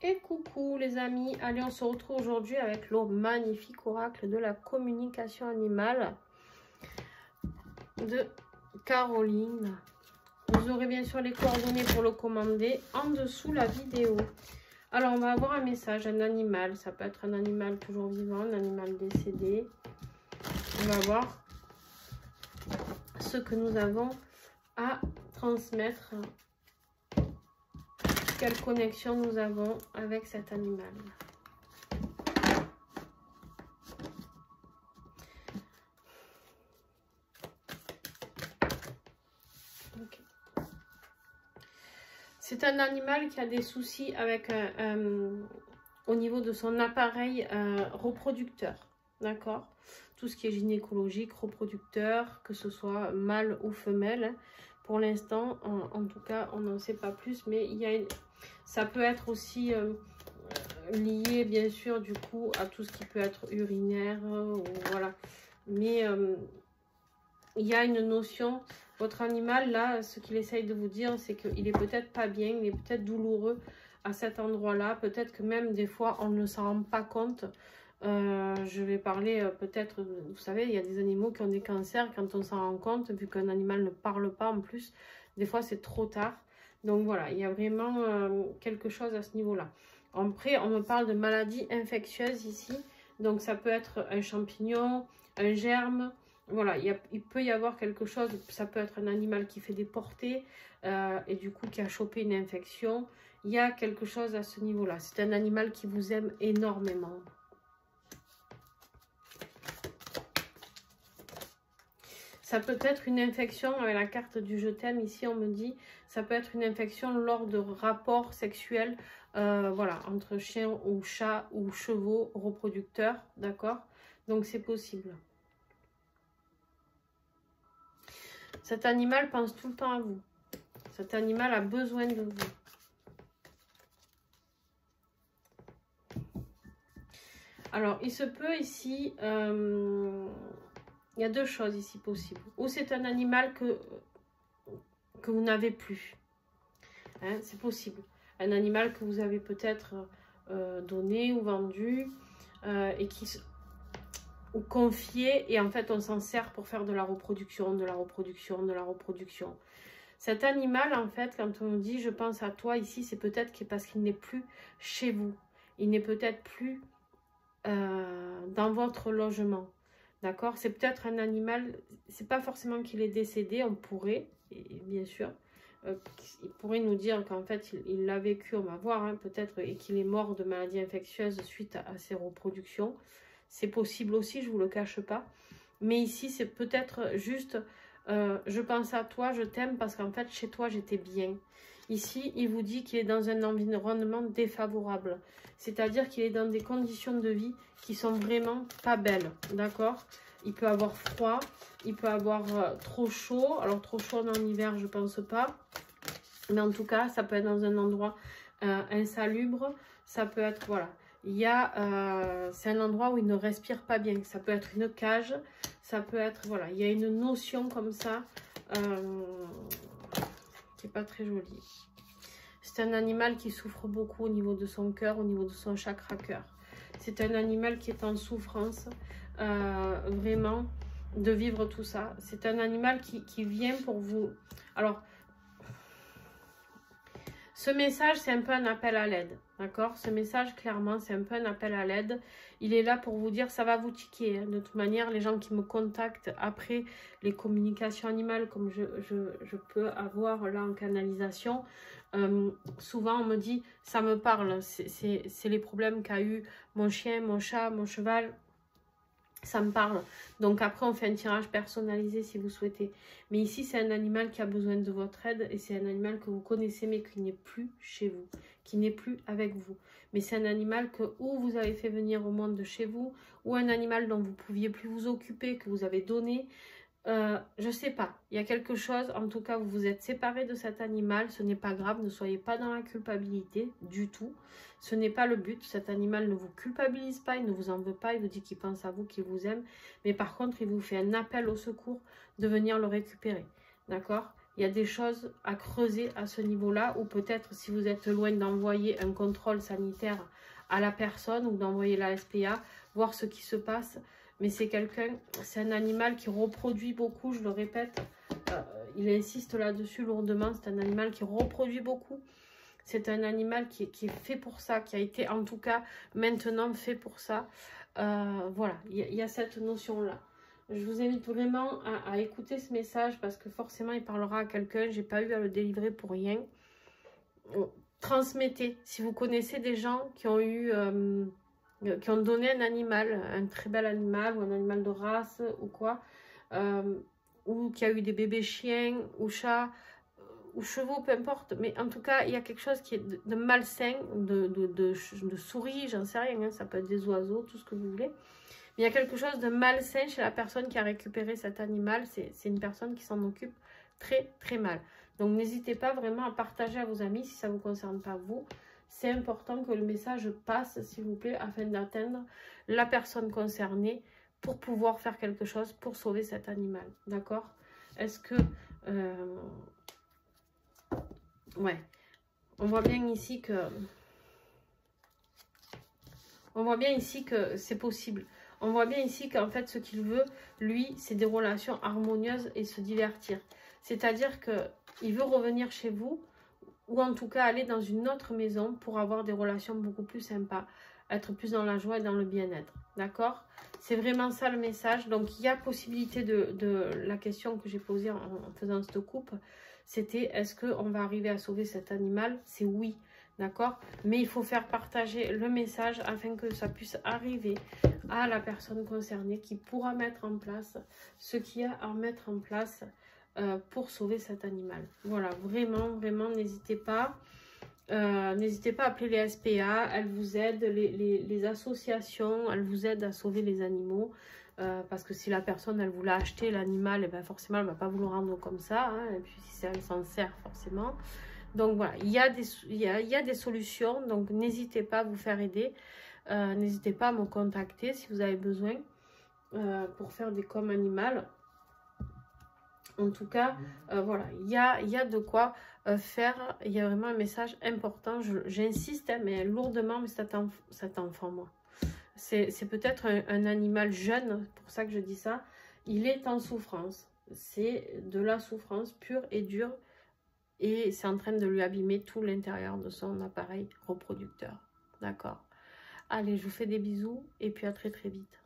Et coucou les amis, allez on se retrouve aujourd'hui avec le magnifique oracle de la communication animale de Caroline. Vous aurez bien sûr les coordonnées pour le commander en dessous la vidéo. Alors on va avoir un message, un animal, ça peut être un animal toujours vivant, un animal décédé. On va voir ce que nous avons à transmettre. Quelle connexion nous avons avec cet animal. Okay. C'est un animal qui a des soucis avec au niveau de son appareil reproducteur. D'accord? Tout ce qui est gynécologique, reproducteur, que ce soit mâle ou femelle. Pour l'instant, en tout cas, on n'en sait pas plus, mais il y a ça peut être aussi lié, bien sûr, du coup, à tout ce qui peut être urinaire, ou, voilà. Mais il y a une notion, votre animal, là, ce qu'il essaye de vous dire, c'est qu'il est peut-être pas bien, il est peut-être douloureux à cet endroit-là. Peut-être que même, des fois, on ne s'en rend pas compte. Je vais parler peut-être, vous savez, il y a des animaux qui ont des cancers, quand on s'en rend compte, vu qu'un animal ne parle pas en plus, des fois c'est trop tard. Donc voilà, il y a vraiment quelque chose à ce niveau-là. Après, on me parle de maladies infectieuses ici, donc ça peut être un champignon, un germe, voilà, il peut y avoir quelque chose, ça peut être un animal qui fait des portées et du coup qui a chopé une infection. Il y a quelque chose à ce niveau-là, c'est un animal qui vous aime énormément. Ça peut être une infection avec la carte du je t'aime. Ici, on me dit, ça peut être une infection lors de rapports sexuels, voilà, entre chiens ou chats ou chevaux reproducteurs, d'accord? Donc, c'est possible. Cet animal pense tout le temps à vous. Cet animal a besoin de vous. Alors, il se peut ici... il y a deux choses ici possibles. Ou c'est un animal que vous n'avez plus. Hein, c'est possible. Un animal que vous avez peut-être donné ou vendu et qui ou confié. Et en fait, on s'en sert pour faire de la reproduction, de la reproduction, de la reproduction. Cet animal, en fait, quand on dit « je pense à toi » ici, c'est peut-être parce qu'il n'est plus chez vous. Il n'est peut-être plus dans votre logement. D'accord? C'est peut-être un animal, c'est pas forcément qu'il est décédé, on pourrait, et bien sûr, il pourrait nous dire qu'en fait, il l'a vécu, on va voir, hein, peut-être, et qu'il est mort de maladie infectieuse suite à ses reproductions. C'est possible aussi, je vous le cache pas. Mais ici, c'est peut-être juste, je pense à toi, je t'aime, parce qu'en fait, chez toi, j'étais bien. Ici, il vous dit qu'il est dans un environnement défavorable. C'est-à-dire qu'il est dans des conditions de vie qui sont vraiment pas belles. D'accord? Il peut avoir froid, il peut avoir trop chaud. Alors, trop chaud en hiver, je pense pas. Mais en tout cas, ça peut être dans un endroit insalubre. Ça peut être, voilà. C'est un endroit où il ne respire pas bien. Ça peut être une cage. Ça peut être, voilà. Il y a une notion comme ça. Pas très joli. C'est un animal qui souffre beaucoup au niveau de son cœur, au niveau de son chakra cœur. C'est un animal qui est en souffrance vraiment de vivre tout ça. C'est un animal qui vient pour vous. Alors, ce message, c'est un peu un appel à l'aide. D'accord? Ce message, clairement, c'est un peu un appel à l'aide. Il est là pour vous dire, ça va vous tiquer. Hein. De toute manière, les gens qui me contactent après les communications animales, comme je peux avoir là en canalisation, souvent on me dit, ça me parle. C'est les problèmes qu'a eu mon chien, mon chat, mon cheval. Ça me parle. Donc après, on fait un tirage personnalisé si vous souhaitez. Mais ici, c'est un animal qui a besoin de votre aide. Et c'est un animal que vous connaissez, mais qui n'est plus chez vous. Qui n'est plus avec vous. Mais c'est un animal que ou vous avez fait venir au monde de chez vous, ou un animal dont vous ne pouviez plus vous occuper, que vous avez donné. Je sais pas, il y a quelque chose, en tout cas vous vous êtes séparé de cet animal, ce n'est pas grave, ne soyez pas dans la culpabilité du tout, ce n'est pas le but, cet animal ne vous culpabilise pas, il ne vous en veut pas, il vous dit qu'il pense à vous, qu'il vous aime, mais par contre il vous fait un appel au secours de venir le récupérer, d'accord? il y a des choses à creuser à ce niveau-là, ou peut-être si vous êtes loin d'envoyer un contrôle sanitaire à la personne ou d'envoyer la SPA, voir ce qui se passe. Mais c'est un animal qui reproduit beaucoup, je le répète, il insiste là-dessus lourdement, c'est un animal qui reproduit beaucoup. C'est un animal qui est fait pour ça, qui a été en tout cas maintenant fait pour ça. Voilà, il y a cette notion-là. Je vous invite vraiment à écouter ce message parce que forcément il parlera à quelqu'un. J'ai pas eu à le délivrer pour rien. Transmettez. Si vous connaissez des gens qui ont eu, qui ont donné un animal, un très bel animal ou un animal de race ou quoi, ou qui a eu des bébés chiens ou chats ou chevaux, peu importe. Mais en tout cas, il y a quelque chose qui est de malsain, de souris, j'en sais rien. Hein, ça peut être des oiseaux, tout ce que vous voulez. Il y a quelque chose de malsain chez la personne qui a récupéré cet animal. C'est une personne qui s'en occupe très, très mal. Donc, n'hésitez pas vraiment à partager à vos amis si ça ne vous concerne pas vous. C'est important que le message passe, s'il vous plaît, afin d'atteindre la personne concernée pour pouvoir faire quelque chose pour sauver cet animal. D'accord? Est-ce que... ouais. On voit bien ici que... On voit bien ici que c'est possible. On voit bien ici qu'en fait, ce qu'il veut, lui, c'est des relations harmonieuses et se divertir. C'est-à-dire qu'il veut revenir chez vous, ou en tout cas aller dans une autre maison pour avoir des relations beaucoup plus sympas, être plus dans la joie et dans le bien-être. D'accord? C'est vraiment ça le message. Donc, il y a possibilité de la question que j'ai posée en faisant cette coupe, c'était est-ce qu'on va arriver à sauver cet animal? C'est oui. D'accord? Mais il faut faire partager le message afin que ça puisse arriver à la personne concernée qui pourra mettre en place ce qu'il y a à mettre en place pour sauver cet animal. Voilà, vraiment, vraiment, n'hésitez pas. N'hésitez pas à appeler les SPA, elles vous aident, les associations, elles vous aident à sauver les animaux. Parce que si la personne, elle voulait acheter l'animal, et ben forcément, elle ne va pas vous le rendre comme ça. Hein, et puis, si elle s'en sert, forcément. Donc voilà, il y a des solutions, donc n'hésitez pas à vous faire aider. N'hésitez pas à me contacter si vous avez besoin pour faire des coms animales. En tout cas, voilà, il y a de quoi faire. Il y a vraiment un message important. J'insiste, hein, mais lourdement, mais cet enfant, moi. C'est peut-être un animal jeune, pour ça que je dis ça. Il est en souffrance. C'est de la souffrance pure et dure. Et c'est en train de lui abîmer tout l'intérieur de son appareil reproducteur. D'accord? Allez, je vous fais des bisous et puis à très très vite.